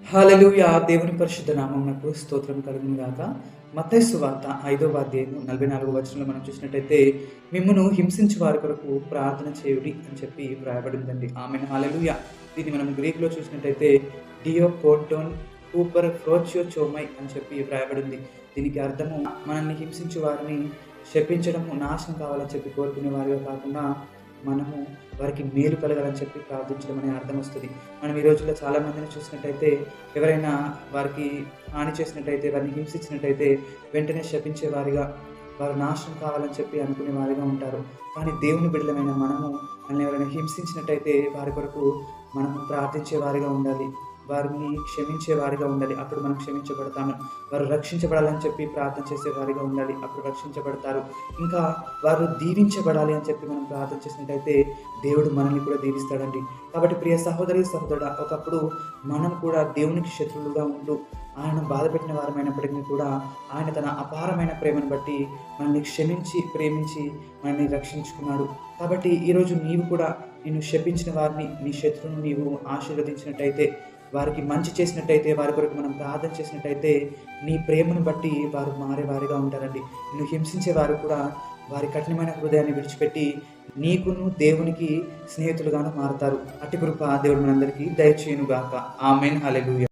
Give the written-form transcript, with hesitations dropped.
హల్లెలూయా! దేవుని పరిశుద్ధ నామమునకు స్తోత్రం కలుగును గాక. మత్తయి సువార్త 5వ అధ్యాయము 44వ వచనంలో మనం చూసినట్టయితే, మిమ్మును హింసించు వారి కొరకు ప్రార్థన చేయుడి అని చెప్పి వ్రాయబడిందండి. ఆమేన్. హల్లెలూయా! దీన్ని మనం గ్రీక్‌లో చూసినట్టయితే డియో పోర్టోన్ హూపర్ ఫ్రోచియో చోమై అని చెప్పి వ్రాయబడింది. దీనికి అర్థము మనల్ని హింసించు వారిని శపించడము, నాశనం కావాలని చెప్పి కోరుకునే వారిగా కాకుండా మనము వారికి మేలు కలగాలని చెప్పి ప్రార్థించడం అనే అర్థం వస్తది. మనం ఈ రోజుల్లో చాలా మందిని చూసినట్టయితే ఎవరైనా వారికి హాని చేసినట్టయితే, వారిని హింసించినట్టయితే వెంటనే శపించే వారిగా, వారు నాశనం కావాలని చెప్పి అనుకునే వారిగా ఉంటారు. కానీ దేవుని బిడ్డలమైన మనము మనల్ని ఎవరైనా హింసించినట్టయితే వారి కొరకు మనము ప్రార్థించే వారిగా ఉండాలి. వారిని క్షమించే వారిగా ఉండాలి. అప్పుడు మనం క్షమించబడతాము. వారు రక్షించబడాలని చెప్పి ప్రార్థన చేసే వారిగా ఉండాలి. అప్పుడు రక్షించబడతారు. ఇంకా వారు దీవించబడాలి అని చెప్పి మనం ప్రార్థన చేసినట్టయితే దేవుడు మనల్ని కూడా దీవిస్తాడండి. కాబట్టి ప్రియ సహోదరి, సహోదరుడా, ఒకప్పుడు మనం కూడా దేవునికి శత్రువులుగా ఉంటూ ఆయన బాధపెట్టిన వారమైనప్పటికీ కూడా ఆయన తన అపారమైన ప్రేమను బట్టి మనల్ని క్షమించి, ప్రేమించి మనల్ని రక్షించుకున్నాడు. కాబట్టి ఈరోజు నీవు కూడా నిన్ను శపించిన వారిని, నీ శత్రువును నీవు ఆశీర్వదించినట్టయితే, వారికి మంచి చేసినట్టయితే, వారి కొరకు మనం ప్రార్థన చేసినట్టయితే నీ ప్రేమను బట్టి వారు మారేవారిగా ఉంటారండి. నిన్ను హింసించే వారు కూడా వారి కఠినమైన హృదయాన్ని విడిచిపెట్టి నీకును దేవునికి స్నేహితులుగాను మారతారు. అట్టి కృప దేవుడు మనందరికీ దయచేయునుగాక. ఆమేన్. హల్లెలూయా!